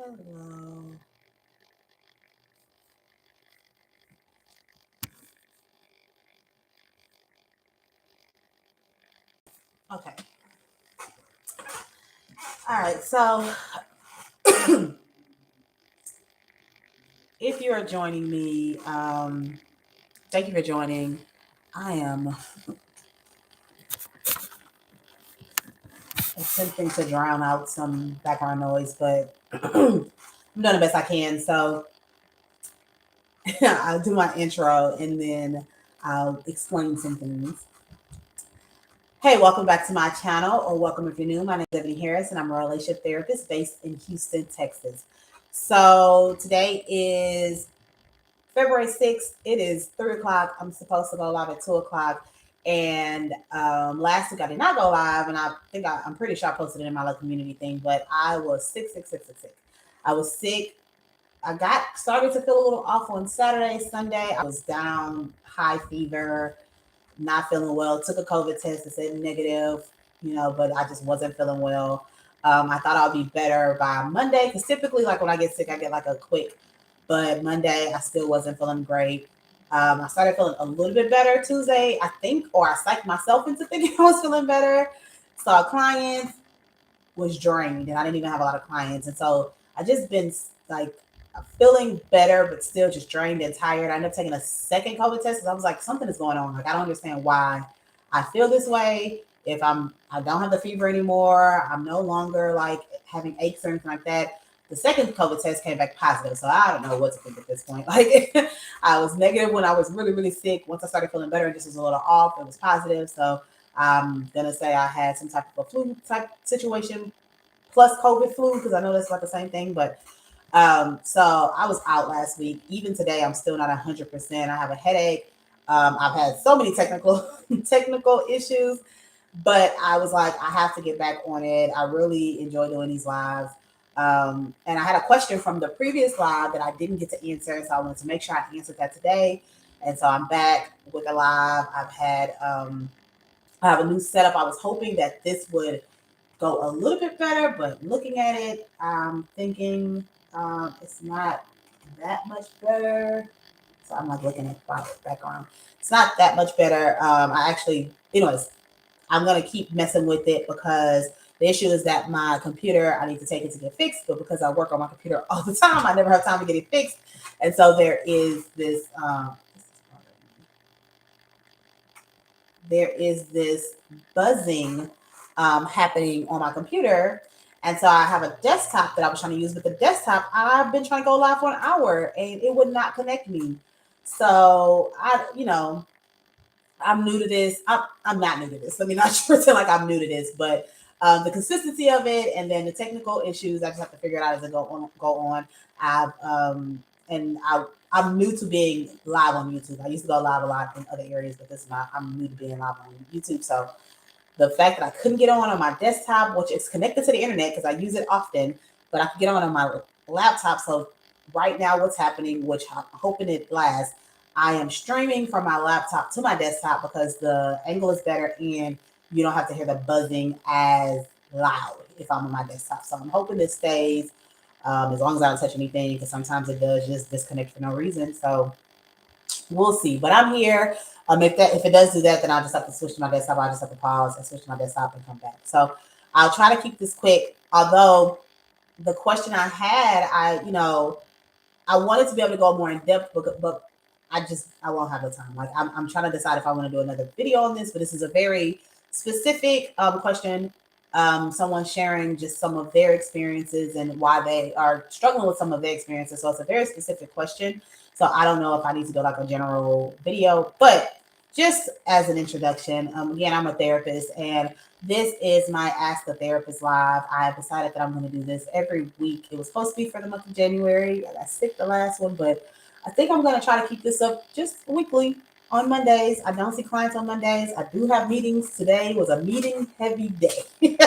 Hello. Okay. All right. So, if you are joining me, thank you for joining. I am attempting to drown out some background noise, but I'm doing the best I can. So, I'll do my intro and then I'll explain some things. Hey, welcome back to my channel, or welcome if you're new. My name is Eboni Harris, and I'm a relationship therapist based in Houston, Texas. So, today is February 6th. It is 3 o'clock. I'm supposed to go live at 2 o'clock. And last week I did not go live, and I'm pretty sure I posted it in my little community thing, but I was sick, sick, sick, sick, sick. I was sick. I got started to feel a little off on Saturday, Sunday. I was down, high fever, not feeling well. Took a COVID test that said negative, but I just wasn't feeling well. I thought I'll be better by Monday because typically, like when I get sick, I get like a quick. But Monday, I still wasn't feeling great. I started feeling a little bit better Tuesday, I think, or I psyched myself into thinking I was feeling better. Saw clients, was drained, and I didn't even have a lot of clients. And so I just been like feeling better, but still just drained and tired. I ended up taking a second COVID test because I was like, something is going on. Like, I don't understand why I feel this way. I don't have the fever anymore. I'm no longer like having aches or anything like that. The second COVID test came back positive, so I don't know what to think at this point. Like, I was negative when I was really, really sick. Once I started feeling better, it just was a little off. It was positive, so I'm gonna say I had some type of a flu type situation plus COVID flu because I know that's like the same thing. But so I was out last week. Even today, I'm still not 100%. I have a headache. I've had so many technical issues, but I was like, I have to get back on it. I really enjoy doing these lives. And I had a question from the previous live that I didn't get to answer, so I wanted to make sure I answered that today. And so I'm back with a live. I have a new setup. I was hoping that this would go a little bit better, but looking at it, I'm thinking it's not that much better. So I'm like looking at the background. It's not that much better. Anyways, I'm gonna keep messing with it because the issue is that my computer, I need to take it to get fixed, but because I work on my computer all the time, I never have time to get it fixed. And so there is this buzzing happening on my computer. And so I have a desktop that I was trying to use, but the desktop, I've been trying to go live for an hour and it would not connect me. So I'm new to this. I'm not new to this. Let me not pretend like I'm new to this, but the consistency of it and then the technical issues, I just have to figure it out as I go on. I've and I'm new to being live on YouTube. I used to go live a lot in other areas, but this is not. I'm new to being live on YouTube. So the fact that I couldn't get on my desktop, which is connected to the internet because I use it often, but I could get on my laptop. So right now, what's happening, which I'm hoping it lasts, I am streaming from my laptop to my desktop because the angle is better and you don't have to hear the buzzing as loud if I'm on my desktop. So I'm hoping this stays as long as I don't touch anything because sometimes it does just disconnect for no reason. So we'll see. But I'm here. If it does do that, then I'll just have to switch to my desktop. I'll just have to pause and switch to my desktop and come back. So I'll try to keep this quick. Although the question I had, I wanted to be able to go more in depth, but I won't have the time. Like I'm trying to decide if I want to do another video on this, but this is a very specific question. Someone sharing just some of their experiences and why they are struggling with some of their experiences. So it's a very specific question. So I don't know if I need to do like a general video, but just as an introduction, again, I'm a therapist and this is my Ask the Therapist Live. I have decided that I'm going to do this every week. It was supposed to be for the month of January. I got sick the last one, but I think I'm going to try to keep this up just weekly on Mondays. I don't see clients on Mondays. I do have meetings. Today was a meeting heavy day.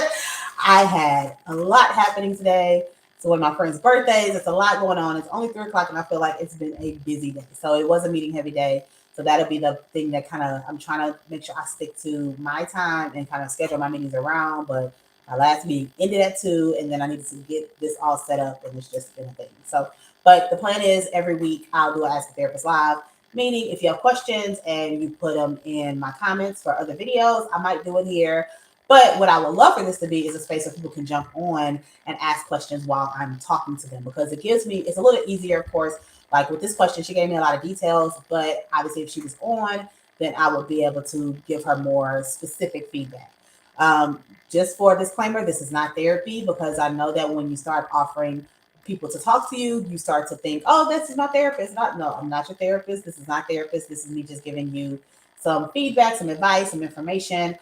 I had a lot happening today. So one of my friends' birthdays, it's a lot going on. It's only 3 o'clock and I feel like it's been a busy day. So it was a meeting heavy day. So that'll be the thing that I'm trying to make sure I stick to my time and kind of schedule my meetings around. But Our last meeting ended at 2, and then I needed to get this all set up, and it's just been a thing. So, but the plan is every week I'll do an Ask a Therapist Live. Meaning, if you have questions and you put them in my comments for other videos, I might do it here. But what I would love for this to be is a space where people can jump on and ask questions while I'm talking to them, because it gives me, it's a little easier, of course. Like with this question, she gave me a lot of details, but obviously if she was on, then I would be able to give her more specific feedback. Um, just for a disclaimer, this is not therapy, because I know that when you start offering people to talk to you, you start to think, oh, this is my therapist. Not, no, I'm not your therapist. This is not therapist. This is me just giving you some feedback, some advice, some information.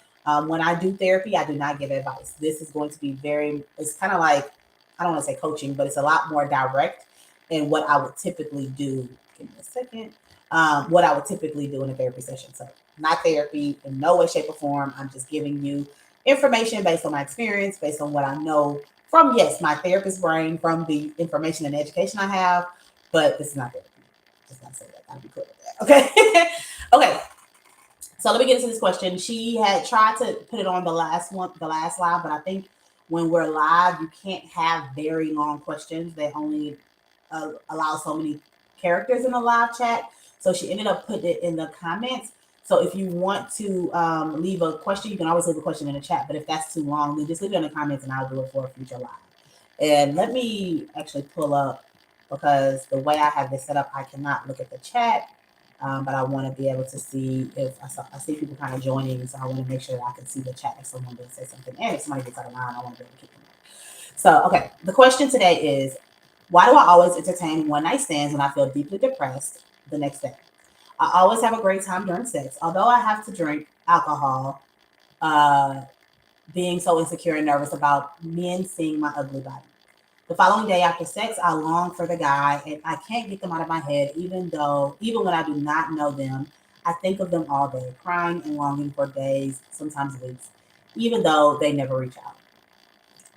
When I do therapy, I do not give advice. This is going to be very, it's kind of like, I don't want to say coaching, but it's a lot more direct in what I would typically do. Give me a second. What I would typically do in a therapy session. So, not therapy in no way, shape, or form. I'm just giving you information based on my experience, based on what I know from, yes, my therapist brain, from the information and education I have, but this is not therapy. Just gotta say that. Gotta be clear with that. Okay. Okay. So let me get into this question. She had tried to put it on the last one, the last live, but I think when we're live, you can't have very long questions. They only allow so many characters in the live chat. So she ended up putting it in the comments. So if you want to leave a question, you can always leave a question in the chat. But if that's too long, then just leave it in the comments and I'll do it for a future live. And let me actually pull up, because the way I have this set up, I cannot look at the chat. But I want to be able to see if I see people kind of joining. So I want to make sure that I can see the chat if someone does say something. And if somebody gets out of line, I want to be able to keep them up. So, okay, the question today is, why do I always entertain one night stands when I feel deeply depressed the next day? I always have a great time during sex, although I have to drink alcohol, uh, being so insecure and nervous about men seeing my ugly body. The following day after sex, I long for the guy and I can't get them out of my head, even when I do not know them, I think of them all day, crying and longing for days, sometimes weeks, even though they never reach out.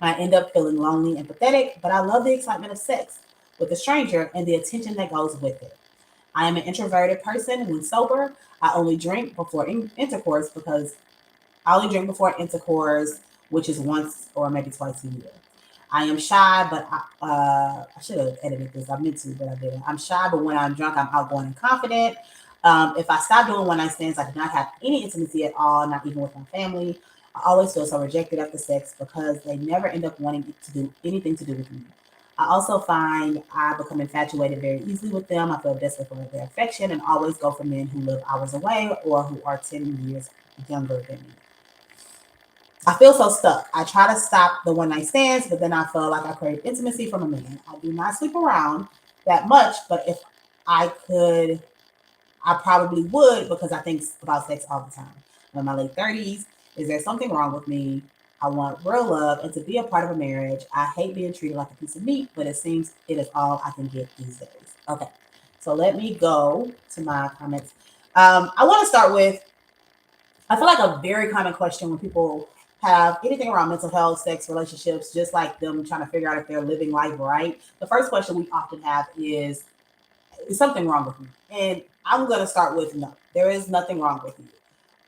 I end up feeling lonely and pathetic, but I love the excitement of sex with a stranger and the attention that goes with it. I am an introverted person when sober. I only drink before intercourse because I only drink before intercourse, which is once or maybe twice a year. I am shy, but I should have edited this. I meant to, but I didn't. I'm shy, but when I'm drunk, I'm outgoing and confident. If I stop doing one night stands, I do not have any intimacy at all, not even with my family. I always feel so rejected after sex because they never end up wanting to do anything to do with me. I also find I become infatuated very easily with them. I feel desperate for their affection and always go for men who live hours away or who are 10 years younger than me. I feel so stuck. I try to stop the one night stands, but then I feel like I crave intimacy from a man. I do not sleep around that much, but if I could, I probably would, because I think about sex all the time. I'm in my late 30s. Is there something wrong with me? I want real love and to be a part of a marriage. I hate being treated like a piece of meat, but it seems it is all I can get these days. Okay, so let me go to my comments. I want to start with, I feel like a very common question when people have anything around mental health, sex, relationships, just like them trying to figure out if they're living life right. The first question we often have is something wrong with me? And I'm going to start with no, there is nothing wrong with you.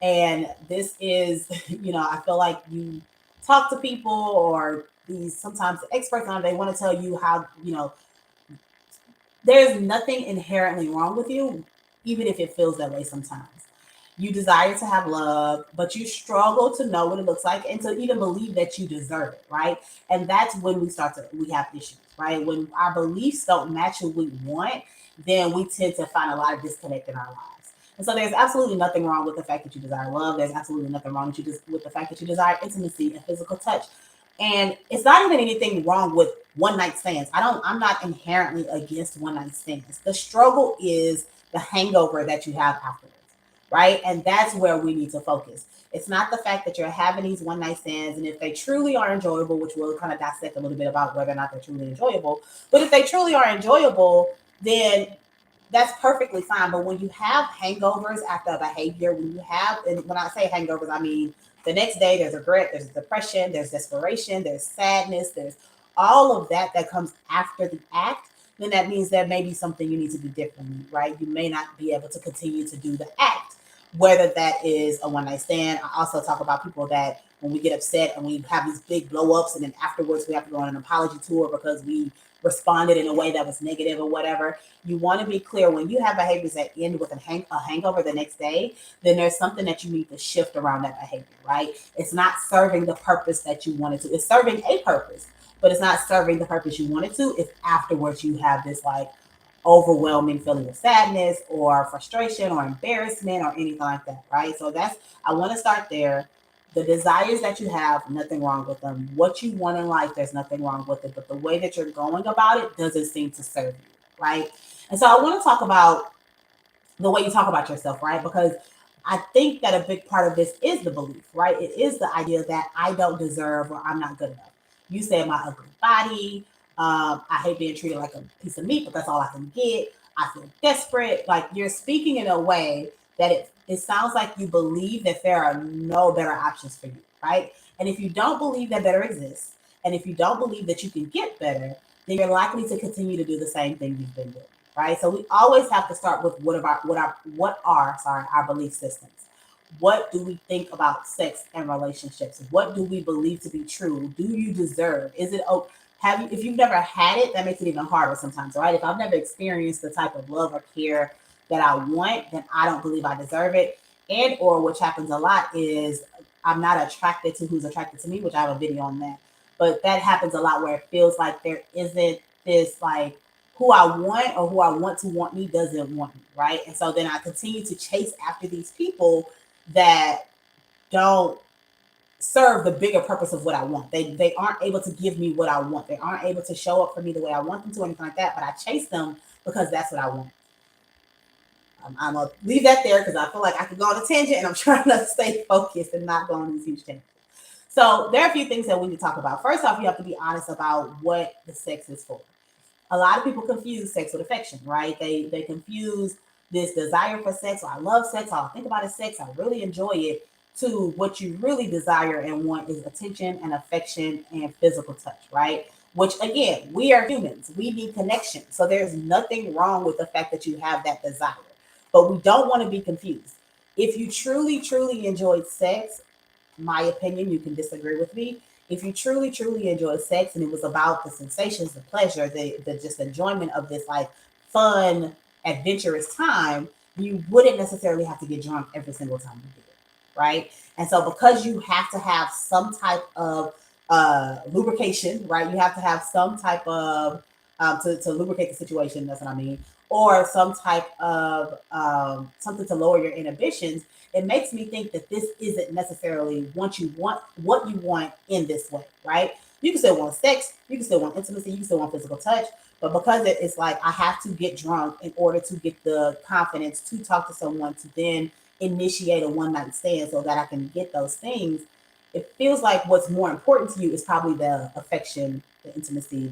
And this is, I feel like you talk to people or these sometimes the experts on, they want to tell you how, there's nothing inherently wrong with you, even if it feels that way sometimes. You desire to have love, but you struggle to know what it looks like and to even believe that you deserve it, right? And that's when we have issues, right? When our beliefs don't match what we want, then we tend to find a lot of disconnect in our lives. And so there's absolutely nothing wrong with the fact that you desire love. There's absolutely nothing wrong with the fact that you desire intimacy and physical touch. And it's not even anything wrong with one night stands. I'm not inherently against one night stands. The struggle is the hangover that you have afterwards, right? And that's where we need to focus. It's not the fact that you're having these one night stands, and if they truly are enjoyable, which we'll kind of dissect a little bit about whether or not they're truly enjoyable, but if they truly are enjoyable, then that's perfectly fine. But when you have hangovers after a behavior, and when I say hangovers, I mean the next day there's regret, there's depression, there's desperation, there's sadness, there's all of that comes after the act, then that means there may be something you need to do differently, right? You may not be able to continue to do the act. whether that is a one night stand. I also talk about people that when we get upset and we have these big blow ups, and then afterwards we have to go on an apology tour because we responded in a way that was negative or whatever. You want to be clear when you have behaviors that end with a hangover the next day, then there's something that you need to shift around that behavior, right? It's not serving the purpose that you wanted to. It's serving a purpose, but it's not serving the purpose you wanted to if afterwards you have this like overwhelming feeling of sadness or frustration or embarrassment or anything like that, right? So that's, I want to start there. The desires that you have, nothing wrong with them. What you want in life, there's nothing wrong with it. But the way that you're going about it doesn't seem to serve you, right? And so I want to talk about the way you talk about yourself, right? Because I think that a big part of this is the belief, right? It is the idea that I don't deserve or I'm not good enough. You said my ugly body. I hate being treated like a piece of meat, but that's all I can get. I feel desperate. Like you're speaking in a way that it sounds like you believe that there are no better options for you, right? And if you don't believe that better exists, and if you don't believe that you can get better, then you're likely to continue to do the same thing you've been doing, right? So we always have to start with what are our belief systems. What do we think about sex and relationships? What do we believe to be true? Do you deserve? Is it oh have you if you've never had it, that makes it even harder sometimes, right? If I've never experienced the type of love or care that I want, then I don't believe I deserve it. And or which happens a lot is I'm not attracted to who's attracted to me, which I have a video on that. But that happens a lot where it feels like there isn't this like who I want or who I want to want me doesn't want me, right? And so then I continue to chase after these people that don't serve the bigger purpose of what I want. They aren't able to give me what I want. They aren't able to show up for me the way I want them to, or anything like that. But I chase them because that's what I want. I'm gonna leave that there because I feel like I could go on a tangent, and I'm trying to stay focused and not go on these huge tangents. So there are a few things that we need to talk about. First off, you have to be honest about what the sex is for. A lot of people confuse sex with affection, right? They confuse this desire for sex. Or I love sex. All I think about is sex. I really enjoy it. To what you really desire and want is attention and affection and physical touch, right? Which again, we are humans. We need connection. So there's nothing wrong with the fact that you have that desire. But we don't want to be confused. If you truly, truly enjoyed sex, my opinion, you can disagree with me. If you truly, truly enjoy sex and it was about the sensations, the pleasure, the just enjoyment of this like fun, adventurous time, you wouldn't necessarily have to get drunk every single time you did it, right? And so because you have to have some type of lubrication, right? You have to have some type of to lubricate the situation, that's what I mean, or some type of something to lower your inhibitions. It makes me think that this isn't necessarily what you want in this way, right? You can still want sex, you can still want intimacy, you can still want physical touch, but because it's like I have to get drunk in order to get the confidence to talk to someone to then initiate a one night stand so that I can get those things. It feels like what's more important to you is probably the affection, the intimacy,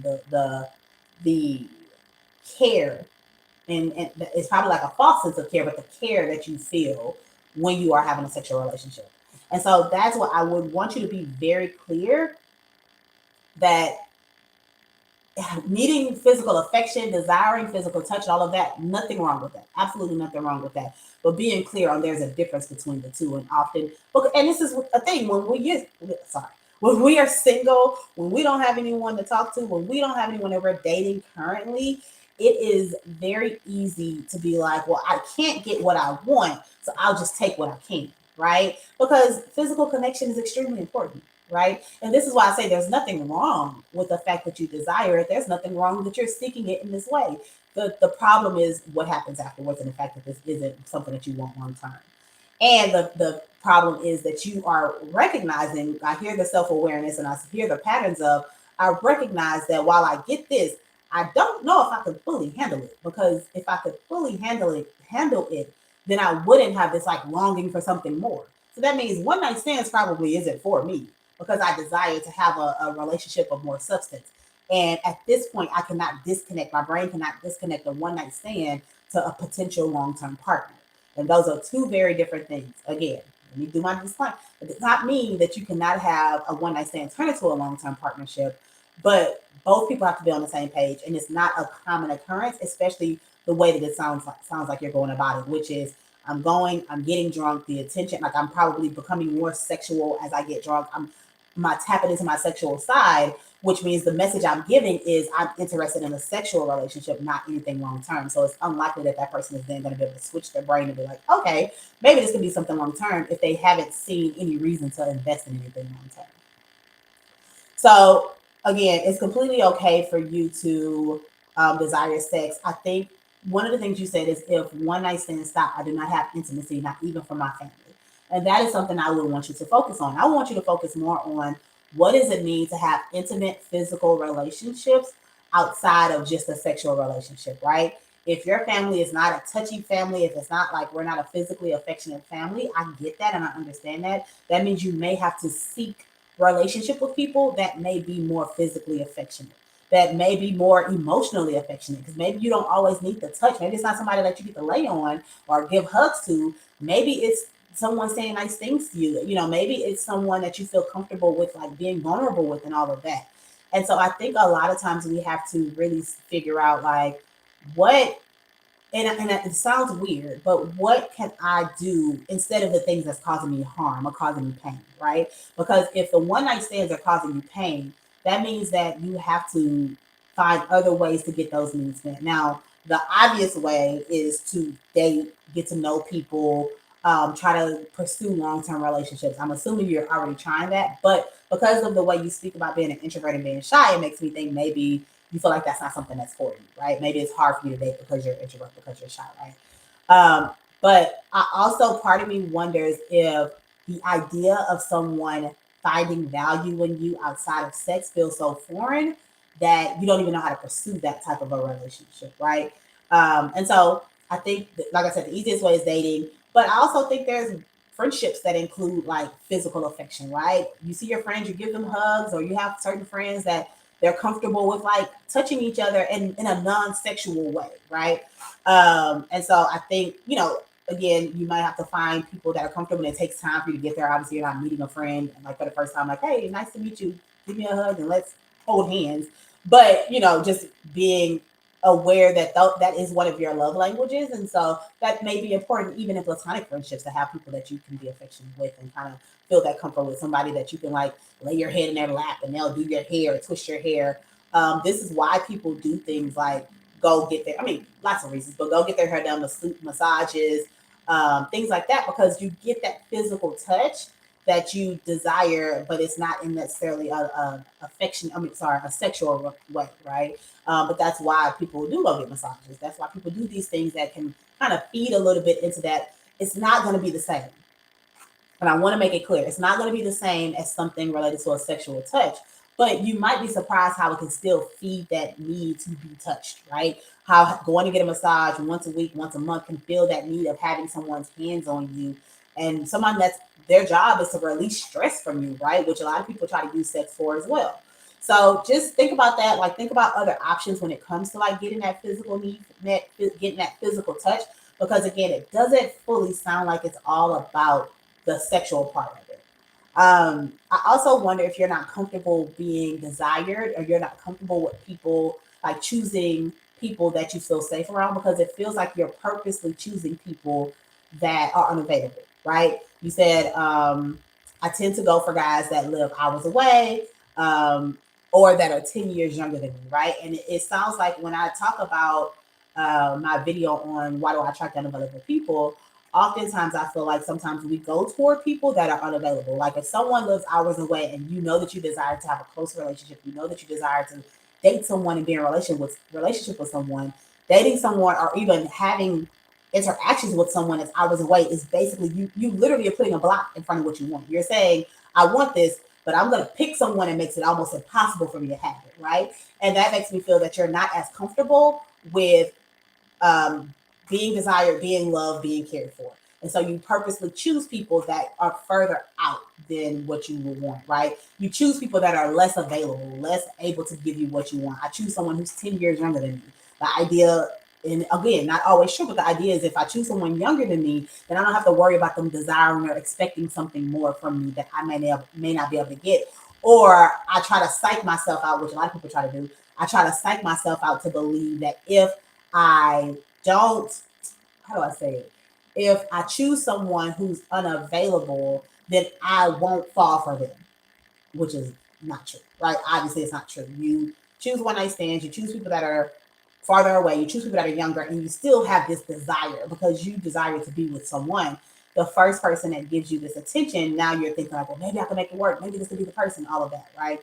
the care, and it's probably like a false sense of care, but the care that you feel when you are having a sexual relationship. And so that's what I would want you to be very clear that needing physical affection, desiring physical touch, and all of that, nothing wrong with that. Absolutely nothing wrong with that. But being clear on there's a difference between the two. And often, and this is a thing when we get, sorry, when we are single, when we don't have anyone to talk to, when we don't have anyone that we're dating currently, it is very easy to be like, well, I can't get what I want, so I'll just take what I can, right? Because physical connection is extremely important, right? And this is why I say there's nothing wrong with the fact that you desire it. There's nothing wrong that you're seeking it in this way. The problem is what happens afterwards and the fact that this isn't something that you want long term. And the problem is that you are recognizing, I hear the self-awareness and I hear the patterns of, I recognize that while I get this, I don't know if I could fully handle it, because if I could fully handle it, then I wouldn't have this like longing for something more. So that means one night stands probably isn't for me because I desire to have a relationship of more substance. And at this point, I cannot disconnect, my brain cannot disconnect a one night stand to a potential long term partner. And those are two very different things. Again, let me do my disclaimer. It does not mean that you cannot have a one night stand turn into a long term partnership, but both people have to be on the same page. And it's not a common occurrence, especially the way that it sounds like you're going about it, which is I'm getting drunk, the attention, like I'm probably becoming more sexual as I get drunk. I'm tapping into my sexual side, which means the message I'm giving is I'm interested in a sexual relationship, not anything long term. So it's unlikely that that person is then going to be able to switch their brain and be like, okay, maybe this could be something long term if they haven't seen any reason to invest in anything long term. So again, it's completely okay for you to desire sex. I think one of the things you said is if one night stand stop, I do not have intimacy, not even from my family. And that is something I would want you to focus on. I want you to focus more on what does it mean to have intimate physical relationships outside of just a sexual relationship, right? If your family is not a touchy family, if it's not like we're not a physically affectionate family, I get that and I understand that. That means you may have to seek relationship with people that may be more physically affectionate, that may be more emotionally affectionate, because maybe you don't always need the touch. Maybe it's not somebody that you get to lay on or give hugs to. Maybe it's someone saying nice things to you. You know, maybe it's someone that you feel comfortable with, like being vulnerable with and all of that. And so I think a lot of times we have to really figure out like what and it sounds weird, but what can I do instead of the things that's causing me harm or causing me pain, right? Because if the one night stands are causing you pain, that means that you have to find other ways to get those needs met. Now, the obvious way is to date, get to know people, try to pursue long term relationships. I'm assuming you're already trying that, but because of the way you speak about being an introvert and being shy, it makes me think maybe you feel like that's not something that's for you, right? Maybe it's hard for you to date because you're an introvert, because you're shy, right? But I also, part of me wonders if the idea of someone finding value in you outside of sex feels so foreign that you don't even know how to pursue that type of a relationship, right? And so I think, that, like I said, the easiest way is dating, but I also think there's friendships that include like physical affection, right? You see your friends, you give them hugs, or you have certain friends that they're comfortable with like touching each other in a non-sexual way, right? And so I think, you know, again, you might have to find people that are comfortable and it takes time for you to get there. Obviously, you're not meeting a friend and like for the first time, like, hey, nice to meet you. Give me a hug and let's hold hands. But, you know, just being aware that that is one of your love languages. And so that may be important, even in platonic friendships, to have people that you can be affectionate with and kind of feel that comfort with, somebody that you can like lay your head in their lap and they'll do your hair, twist your hair. This is why people do things like go get their, I mean, lots of reasons, but go get their hair done, massages, things like that, because you get that physical touch that you desire, but it's not in necessarily a affection. I mean, sorry, a sexual way, right? But that's why people do go get massages. That's why people do these things that can kind of feed a little bit into that. It's not going to be the same. And I want to make it clear, it's not going to be the same as something related to a sexual touch, but you might be surprised how it can still feed that need to be touched, right? How going to get a massage once a week, once a month can feel that need of having someone's hands on you, and someone that's their job is to release stress from you, right? Which a lot of people try to use sex for as well. So just think about that. Like think about other options when it comes to like getting that physical need met, getting that physical touch, because again, it doesn't fully sound like it's all about the sexual part of it. I also wonder if you're not comfortable being desired, or you're not comfortable with people, like choosing people that you feel safe around, because it feels like you're purposely choosing people that are unavailable, right? You said, I tend to go for guys that live hours away, or that are 10 years younger than me, right? And it sounds like when I talk about my video on why do I attract unavailable people, oftentimes I feel like sometimes we go toward people that are unavailable. Like if someone lives hours away and you know that you desire to have a close relationship, you know that you desire to date someone and be in a relationship with someone, dating someone or even having interactions with someone that's hours away is basically you literally are putting a block in front of what you want. You're saying, I want this, but I'm gonna pick someone that makes it almost impossible for me to have it, right? And that makes me feel that you're not as comfortable with um, being desired, being loved, being cared for. And so you purposely choose people that are further out than what you would want, right? You choose people that are less available, less able to give you what you want. I choose someone who's 10 years younger than me. The idea, and again, not always true, but the idea is if I choose someone younger than me, then I don't have to worry about them desiring or expecting something more from me that I may not be able to get. Or I try to psych myself out, which a lot of people try to do. I try to psych myself out to believe that if I don't, how do I say it? if I choose someone who's unavailable, then I won't fall for them, which is not true, right? Obviously, it's not true. You choose one night stands, you choose people that are farther away, you choose people that are younger, and you still have this desire because you desire to be with someone. The first person that gives you this attention, now you're thinking like, well, maybe I can make it work. Maybe this could be the person. All of that, right?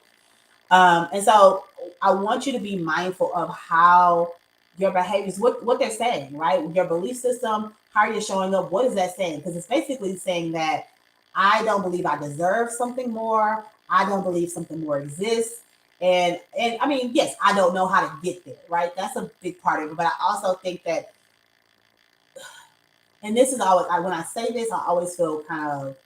And so I want you to be mindful of how your behaviors, what they're saying, right? Your belief system, how you're showing up, what is that saying? Because it's basically saying that I don't believe I deserve something more. I don't believe something more exists. And I mean, yes, I don't know how to get there, right? That's a big part of it. But I also think that, and this is always when I say this, I always feel kind of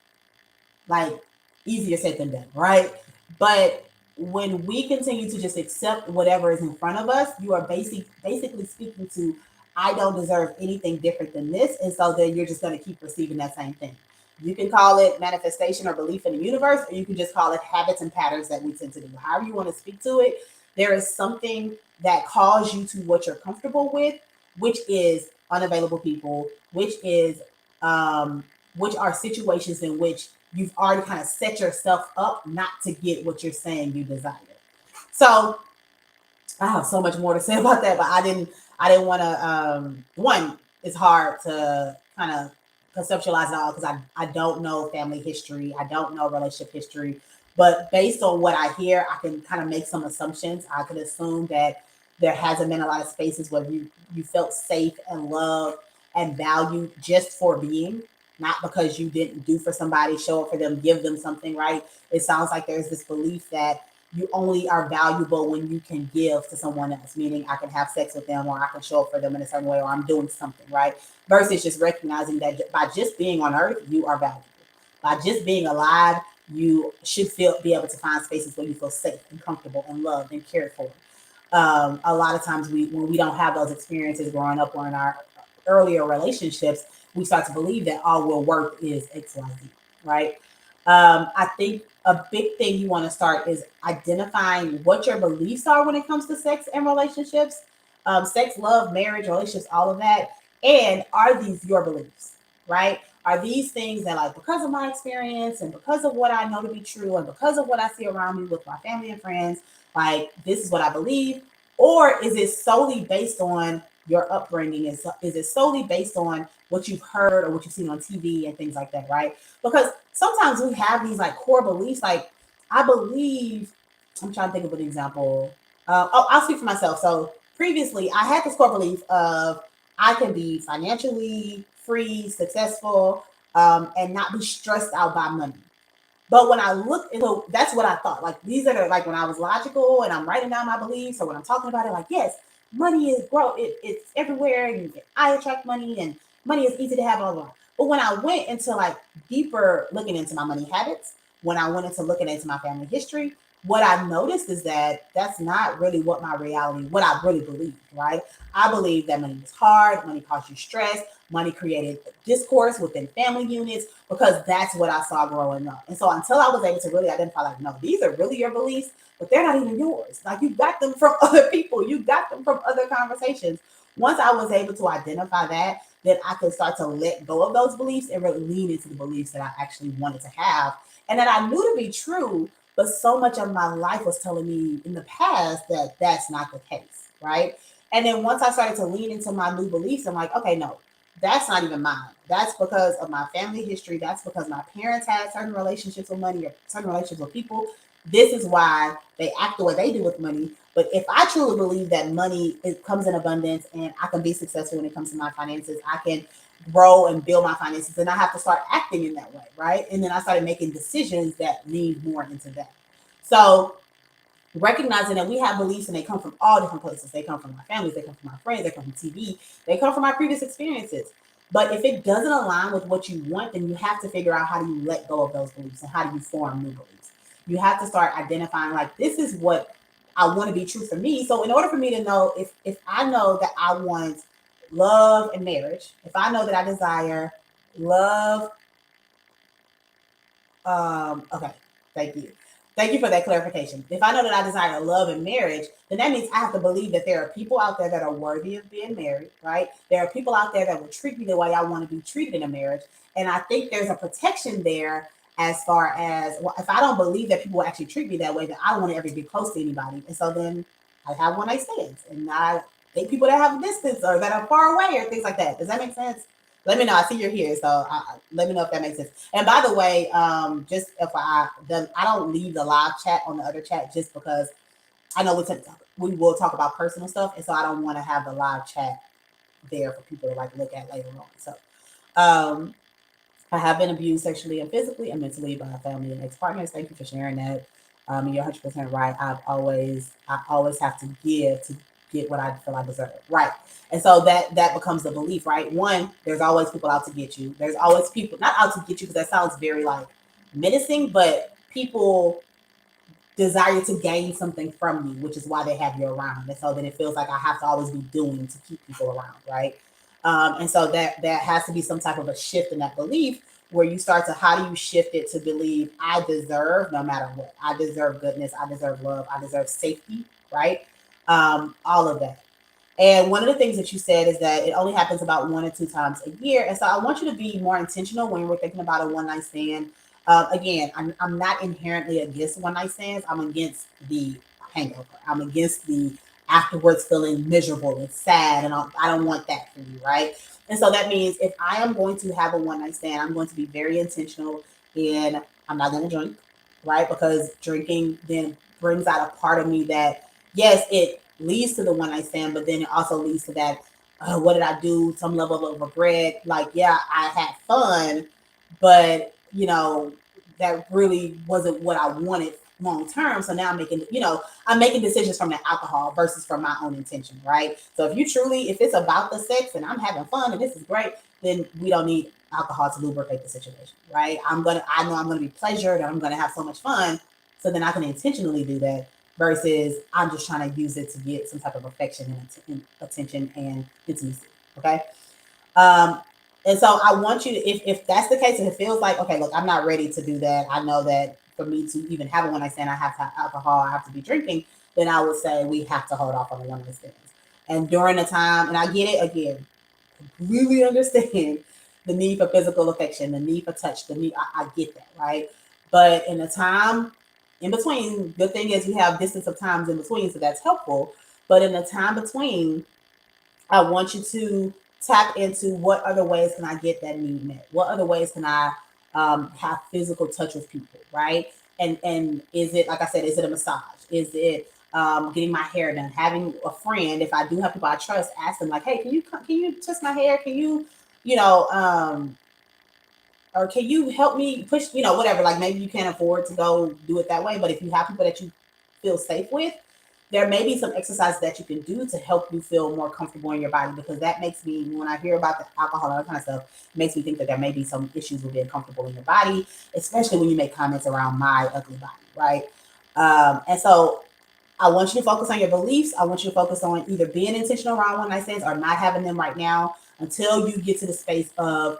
like easier said than done, right? But when we continue to just accept whatever is in front of us, you are basically speaking to, I don't deserve anything different than this. And so then you're just going to keep receiving that same thing. You can call it manifestation or belief in the universe, or you can just call it habits and patterns that we tend to do. However, you want to speak to it, there is something that calls you to what you're comfortable with, which is unavailable people, um, which are situations in which you've already kind of set yourself up not to get what you're saying you desire. So I have so much more to say about that, but I didn't want to one, it's hard to kind of conceptualize it all because I don't know family history, I don't know relationship history, but based on what I hear, I can kind of make some assumptions. I could assume that there hasn't been a lot of spaces where you felt safe and loved and valued just for being, not because you didn't do for somebody, show up for them, give them something, right? It sounds like there's this belief that you only are valuable when you can give to someone else, meaning I can have sex with them or I can show up for them in a certain way or I'm doing something, right? Versus just recognizing that by just being on earth, you are valuable. By just being alive, you should be able to find spaces where you feel safe and comfortable and loved and cared for. A lot of times when we don't have those experiences growing up or in our earlier relationships, we start to believe that all we're worth is XYZ, right? I think a big thing you want to start is identifying what your beliefs are when it comes to sex and relationships, sex, love, marriage, relationships, all of that. And are these your beliefs, right? Are these things that, like, because of my experience and because of what I know to be true and because of what I see around me with my family and friends, like, this is what I believe? Or is it solely based on your upbringing? Is it solely based on what you've heard or what you've seen on TV and things like that, right? Because sometimes we have these like core beliefs. Like, I believe, I'm trying to think of an example. I'll speak for myself. So previously, I had this core belief of I can be financially free, successful, and not be stressed out by money. But when I look, so that's what I thought. Like, these are like when I was logical and I'm writing down my beliefs, or when I'm talking about it, like, yes, money is it's everywhere, and I attract money, and money is easy to have, blah, blah, blah. But when I went into like deeper looking into my money habits, when I went into looking into my family history, what I noticed is that that's not really what I really believe, right? I believe that money is hard, money causes you stress, money created discourse within family units because that's what I saw growing up. And so until I was able to really identify, like, no, these are really your beliefs, but they're not even yours. Like, you got them from other people, you got them from other conversations. Once I was able to identify that, then I could start to let go of those beliefs and really lean into the beliefs that I actually wanted to have and that I knew to be true. But so much of my life was telling me in the past that that's not the case, right? And then once I started to lean into my new beliefs, I'm like, okay, no, that's not even mine. That's because of my family history. That's because my parents had certain relationships with money or certain relationships with people. This is why they act the way they do with money. But if I truly believe that money, it comes in abundance and I can be successful when it comes to my finances, I can grow and build my finances, and I have to start acting in that way, right? And then I started making decisions that lean more into that. So recognizing that we have beliefs and they come from all different places. They come from my families, they come from my friends, they come from TV, they come from my previous experiences. But if it doesn't align with what you want, then you have to figure out how do you let go of those beliefs and how do you form new beliefs. You have to start identifying, like, this is what I want to be true for me. So in order for me to know, if I know that I want love and marriage, if I know that I desire love, okay, thank you. Thank you for that clarification. If I know that I desire love and marriage, then that means I have to believe that there are people out there that are worthy of being married, right? There are people out there that will treat me the way I want to be treated in a marriage. And I think there's a protection there as far as, well, if I don't believe that people will actually treat me that way, then I don't want to ever get close to anybody. And so then I have one night stands and I date people that have a distance or that are far away or things like that. Does that make sense? Let me know. I see you're here, so let me know if that makes sense. And by the way, just FYI, I don't leave the live chat on the other chat just because I know we will talk about personal stuff, and so I don't want to have the live chat there for people to like look at later on. So, um, I have been abused sexually and physically and mentally by family and ex-partners. Thank you for sharing that. You're 100% right. I always have to give to get what I feel I deserve. Right. And so that becomes the belief, right? One, there's always people out to get you. There's always people not out to get you because that sounds very like menacing, but people desire to gain something from you, which is why they have you around. And so then it feels like I have to always be doing to keep people around, right? And so that has to be some type of a shift in that belief where you start to, how do you shift it to believe I deserve no matter what? I deserve goodness, I deserve love, I deserve safety, right? All of that. And one of the things that you said is that it only happens about 1 or 2 times a year. And so I want you to be more intentional when we're thinking about a one night stand. Again, I'm not inherently against one night stands. I'm against the hangover. I'm against the afterwards feeling miserable and sad. And I don't want that for you, right? And so that means if I am going to have a one night stand, I'm going to be very intentional and I'm not going to drink, right? Because drinking then brings out a part of me that, yes, it leads to the one night stand, but then it also leads to that, what did I do? Some level of regret. Like, yeah, I had fun, but that really wasn't what I wanted long term. So now I'm making decisions from the alcohol versus from my own intention, right? So if it's about the sex and I'm having fun and this is great, then we don't need alcohol to lubricate the situation, right? I know I'm gonna be pleasured and I'm gonna have so much fun. So then I can intentionally do that versus I'm just trying to use it to get some type of affection and attention and intimacy. Okay. Um, and so I want you to, if that's the case, and it feels like, okay, look, I'm not ready to do that. I know that for me to even have a one night stand, I have to have alcohol, I have to be drinking. Then I would say we have to hold off on the one night stands. And during the time, and I get it again, completely understand the need for physical affection, the need for touch, I get that, right? But in the time in between, the thing is we have distance of times in between, so that's helpful. But in the time between, I want you to tap into what other ways can I get that need met? What other ways can I have physical touch with people, right? And is it, like I said, is it a massage? Is it getting my hair done? Having a friend, if I do have people I trust, ask them like, hey, can you touch my hair? Can you, you know, or can you help me push, whatever? Like maybe you can't afford to go do it that way, but if you have people that you feel safe with, there may be some exercises that you can do to help you feel more comfortable in your body, because that makes me, when I hear about the alcohol and that kind of stuff, it makes me think that there may be some issues with being comfortable in your body, especially when you make comments around my ugly body, right? And so I want you to focus on your beliefs. I want you to focus on either being intentional around one night stands or not having them right now until you get to the space of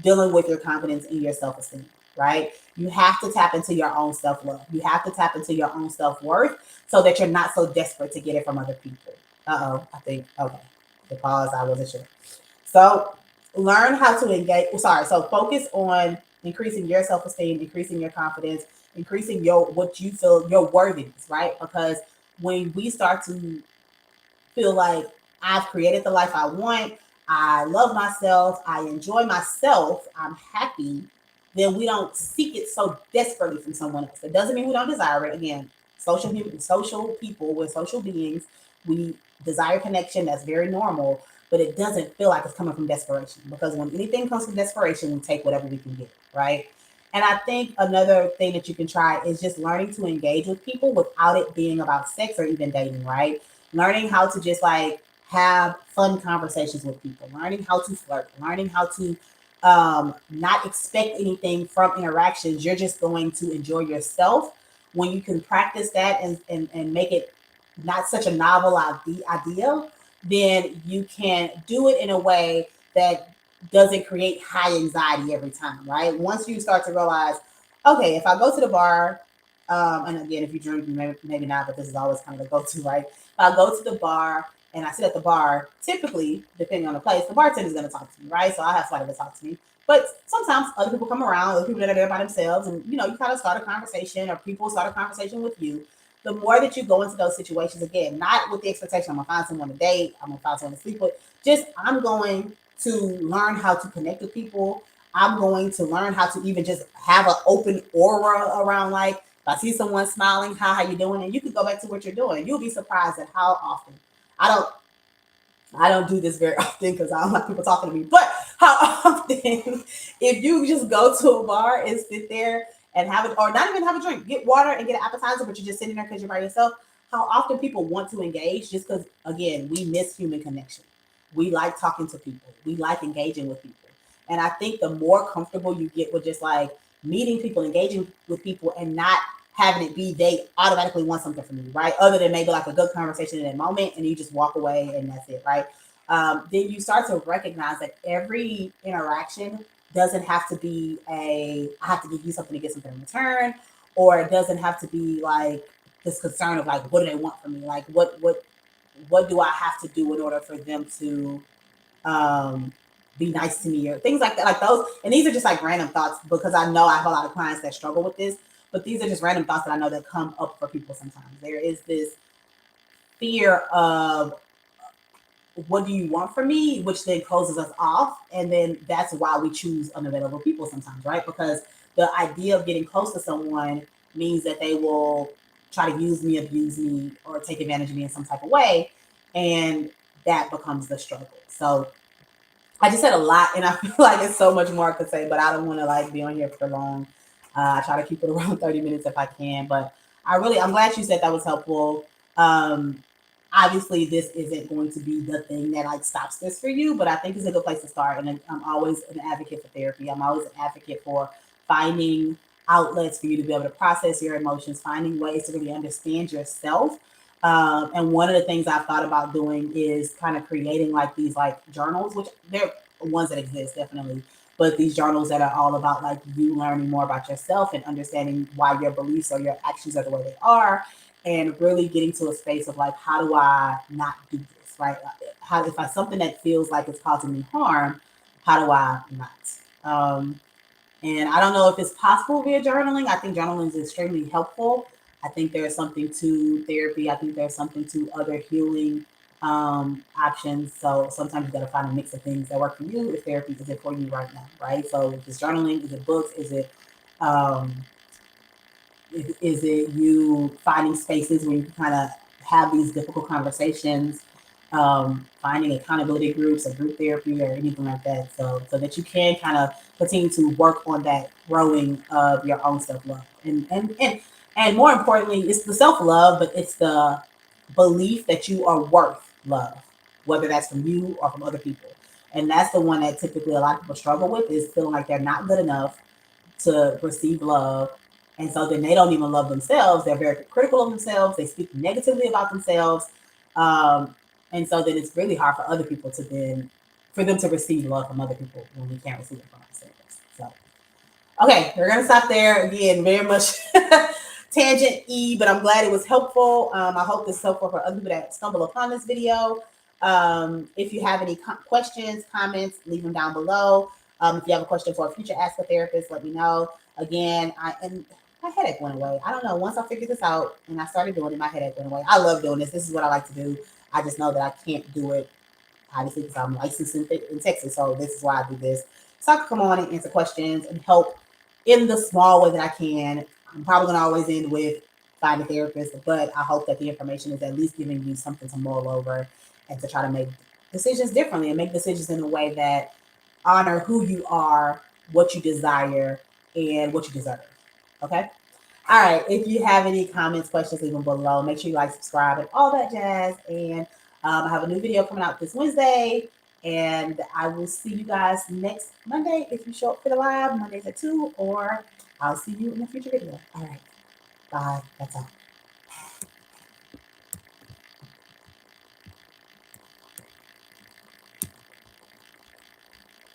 dealing with your confidence and your self-esteem, right? You have to tap into your own self-love. You have to tap into your own self-worth so that you're not so desperate to get it from other people. I think, okay. The pause, I wasn't sure. So learn how to engage. Sorry. So focus on increasing your self-esteem, increasing your confidence, increasing what you feel, your worthiness, right? Because when we start to feel like I've created the life I want, I love myself, I enjoy myself, I'm happy, then we don't seek it so desperately from someone else. It doesn't mean we don't desire it. Again, social people, we're social beings. We desire connection. That's very normal, but it doesn't feel like it's coming from desperation, because when anything comes from desperation, we take whatever we can get, right? And I think another thing that you can try is just learning to engage with people without it being about sex or even dating, right? Learning how to just like have fun conversations with people, learning how to flirt, learning how to not expect anything from interactions. You're just going to enjoy yourself. When you can practice that and make it not such a novel idea, then you can do it in a way that doesn't create high anxiety every time, right? Once you start to realize, okay, if I go to the bar And again, if you drink, maybe not, but this is always kind of the go-to, right? I'll go to the bar and I sit at the bar. Typically, depending on the place, the bartender is going to talk to me, right? So I have somebody to talk to me. But sometimes other people come around, other people that are there by themselves, and you kind of start a conversation, or people start a conversation with you. The more that you go into those situations, again, not with the expectation I'm gonna find someone to date, I'm gonna find someone to sleep with. Just I'm going to learn how to connect with people. I'm going to learn how to even just have an open aura around, like, if I see someone smiling, how you doing? And you can go back to what you're doing. You'll be surprised at how often. I don't I don't do this very often because I don't like people talking to me. But how often, if you just go to a bar and sit there and have it, or not even have a drink, get water and get an appetizer, but you're just sitting there because you're by yourself, how often people want to engage just because, again, we miss human connection. We like talking to people, we like engaging with people. And I think the more comfortable you get with just like meeting people, engaging with people, and not having it be they automatically want something from you, right? Other than maybe like a good conversation in that moment and you just walk away and that's it, right? Then you start to recognize that every interaction doesn't have to be I have to give you something to get something in return, or it doesn't have to be like this concern of like, what do they want from me? Like, what do I have to do in order for them to be nice to me, or things like that, like those. And these are just like random thoughts because I know I have a lot of clients that struggle with this, but these are just random thoughts that I know that come up for people sometimes. There is this fear of, what do you want from me, which then closes us off. And then that's why we choose unavailable people sometimes, right? Because the idea of getting close to someone means that they will try to use me, abuse me, or take advantage of me in some type of way. And that becomes the struggle. So I just said a lot, and I feel like it's so much more I could say, but I don't want to like be on here for long. I try to keep it around 30 minutes if I can, but I'm glad you said that was helpful. Um, Obviously, this isn't going to be the thing that like stops this for you, but I think it's a good place to start. And I'm always an advocate for therapy. I'm always an advocate for finding outlets for you to be able to process your emotions, finding ways to really understand yourself. And one of the things I've thought about doing is kind of creating like these like journals, which they're ones that exist definitely, but these journals that are all about like you learning more about yourself and understanding why your beliefs or your actions are the way they are, and really getting to a space of like, how do I not do this, right? How, if I something that feels like it's causing me harm, how do I not? And I don't know if it's possible via journaling. I think journaling is extremely helpful. I think there's something to therapy. I think there's something to other healing options. So sometimes you got to find a mix of things that work for you. If therapy is it for you right now, right? So if it's journaling, is it books? Um, is it you finding spaces where you can kind of have these difficult conversations, finding accountability groups or group therapy or anything like that, so that you can kind of continue to work on that growing of your own self-love, and more importantly, it's the self-love, but it's the belief that you are worth love, whether that's from you or from other people. And that's the one that typically a lot of people struggle with, is feeling like they're not good enough to receive love. And so then they don't even love themselves. They're very critical of themselves. They speak negatively about themselves. Um, and so then it's really hard for other people to then, for them to receive love from other people when we can't receive it from ourselves. So, okay, we're going to stop there. Again, very much tangent E, but I'm glad it was helpful. I hope this is helpful for other people that stumble upon this video. If you have any questions, comments, leave them down below. If you have a question for a future Ask a Therapist, let me know. Again, and my headache went away. I don't know. Once I figured this out and I started doing it, my headache went away. I love doing this. This is what I like to do. I just know that I can't do it, obviously, because I'm licensed in Texas. So this is why I do this. So I can come on and answer questions and help in the small way that I can. I'm probably going to always end with find a therapist, but I hope that the information is at least giving you something to mull over and to try to make decisions differently and make decisions in a way that honor who you are, what you desire, and what you deserve. Okay? All right. If you have any comments, questions, leave them below. Make sure you like, subscribe, and all that jazz. And I have a new video coming out this Wednesday. And I will see you guys next Monday if you show up for the live, Mondays at 2, or I'll see you in a future video. All right. Bye. That's all.